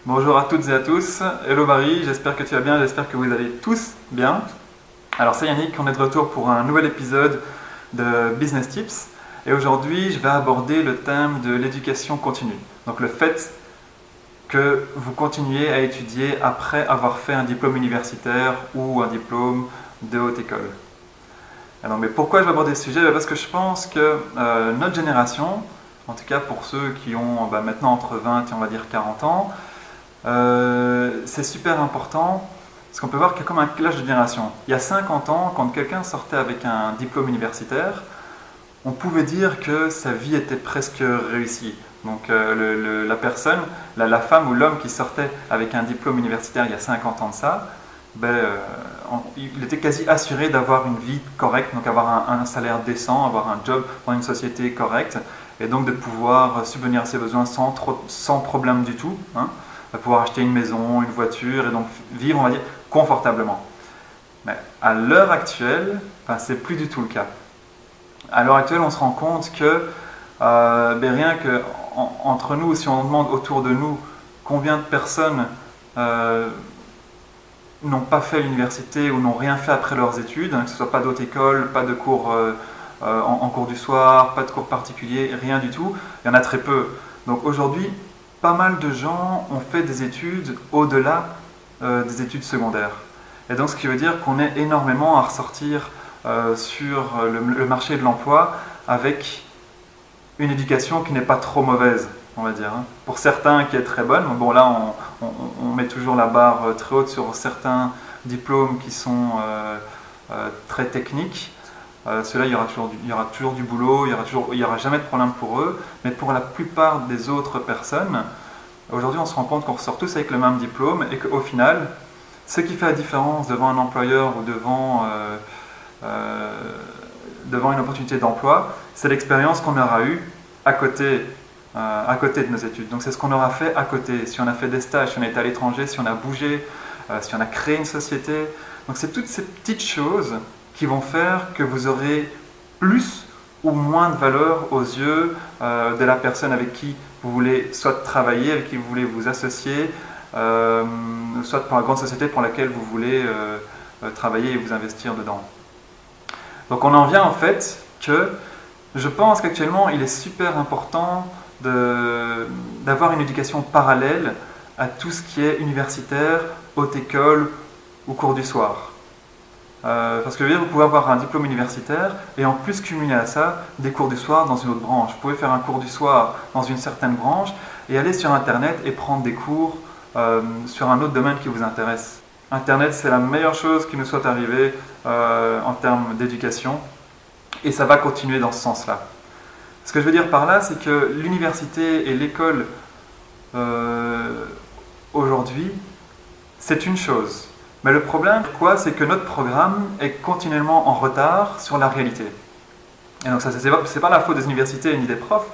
Bonjour à toutes et à tous, hello Barry, j'espère que tu vas bien, j'espère que vous allez tous bien. Alors c'est Yannick, on est de retour pour un nouvel épisode de Business Tips et aujourd'hui je vais aborder le thème de l'éducation continue. Donc le fait que vous continuez à étudier après avoir fait un diplôme universitaire ou un diplôme de haute école. Alors, mais pourquoi je vais aborder ce sujet? Parce que je pense que notre génération, en tout cas pour ceux qui ont maintenant entre 20 et on va dire 40 ans, c'est super important parce qu'on peut voir qu'il y a comme un clash de génération. Il y a 50 ans, quand quelqu'un sortait avec un diplôme universitaire, on pouvait dire que sa vie était presque réussie. Donc la personne, la femme ou l'homme qui sortait avec un diplôme universitaire il y a 50 ans de ça, il était quasi assuré d'avoir une vie correcte, donc avoir un salaire décent, avoir un job dans une société correcte, et donc de pouvoir subvenir à ses besoins sans problème du tout, hein, de pouvoir acheter une maison, une voiture, et donc vivre, on va dire, confortablement. Mais à l'heure actuelle, c'est plus du tout le cas. À l'heure actuelle, on se rend compte que rien que entre nous, si on demande autour de nous combien de personnes n'ont pas fait l'université ou n'ont rien fait après leurs études, hein, que ce ne soit pas d'autres écoles, pas de cours en cours du soir, pas de cours particuliers, rien du tout, il y en a très peu. Donc aujourd'hui, pas mal de gens ont fait des études au-delà des études secondaires. Et donc ce qui veut dire qu'on est énormément à ressortir sur le marché de l'emploi avec une éducation qui n'est pas trop mauvaise, on va dire. Pour certains qui est très bonne, bon là on met toujours la barre très haute sur certains diplômes qui sont très techniques. Ceux-là, il y aura toujours du boulot, il y aura jamais de problème pour eux, mais pour la plupart des autres personnes, aujourd'hui on se rend compte qu'on ressort tous avec le même diplôme et qu'au final, ce qui fait la différence devant un employeur ou devant une opportunité d'emploi, c'est l'expérience qu'on aura eue à côté de nos études. Donc c'est ce qu'on aura fait à côté, si on a fait des stages, si on est à l'étranger, si on a bougé, si on a créé une société. Donc c'est toutes ces petites choses qui vont faire que vous aurez plus ou moins de valeur aux yeux de la personne avec qui vous voulez soit travailler, avec qui vous voulez vous associer, soit pour la grande société pour laquelle vous voulez travailler et vous investir dedans. Donc on en vient en fait que je pense qu'actuellement il est super important d'avoir une éducation parallèle à tout ce qui est universitaire, haute école ou cours du soir. Parce que vous pouvez avoir un diplôme universitaire et en plus cumuler à ça des cours du soir dans une autre branche. Vous pouvez faire un cours du soir dans une certaine branche et aller sur internet et prendre des cours sur un autre domaine qui vous intéresse. Internet, c'est la meilleure chose qui nous soit arrivée en termes d'éducation et ça va continuer dans ce sens-là. Ce que je veux dire par là, c'est que l'université et l'école aujourd'hui, c'est une chose. Mais le problème, c'est que notre programme est continuellement en retard sur la réalité. Et donc ça, c'est pas la faute des universités ni des profs,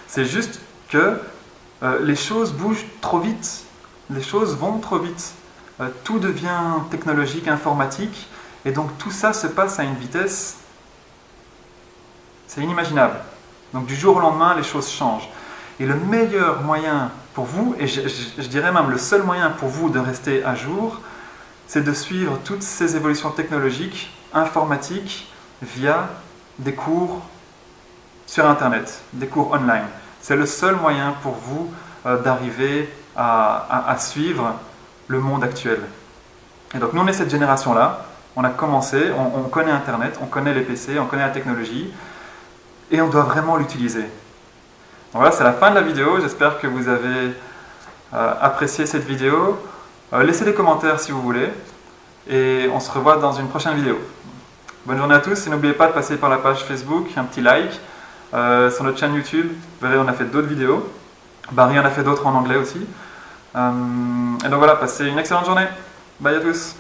c'est juste que les choses bougent trop vite, les choses vont trop vite. Tout devient technologique, informatique, et donc tout ça se passe à une vitesse, c'est inimaginable. Donc du jour au lendemain, les choses changent. Et le meilleur moyen pour vous, et je dirais même le seul moyen pour vous de rester à jour, c'est de suivre toutes ces évolutions technologiques, informatiques, via des cours sur Internet, des cours online. C'est le seul moyen pour vous d'arriver à suivre le monde actuel. Et donc nous on est cette génération-là, on a commencé, on connaît Internet, on connaît les PC, on connaît la technologie, et on doit vraiment l'utiliser. Donc voilà, c'est la fin de la vidéo, j'espère que vous avez apprécié cette vidéo. Laissez des commentaires si vous voulez, et on se revoit dans une prochaine vidéo. Bonne journée à tous, et n'oubliez pas de passer par la page Facebook, un petit like, sur notre chaîne YouTube, vous verrez on a fait d'autres vidéos, Barry en a fait d'autres en anglais aussi. Et donc voilà, passez une excellente journée, bye à tous.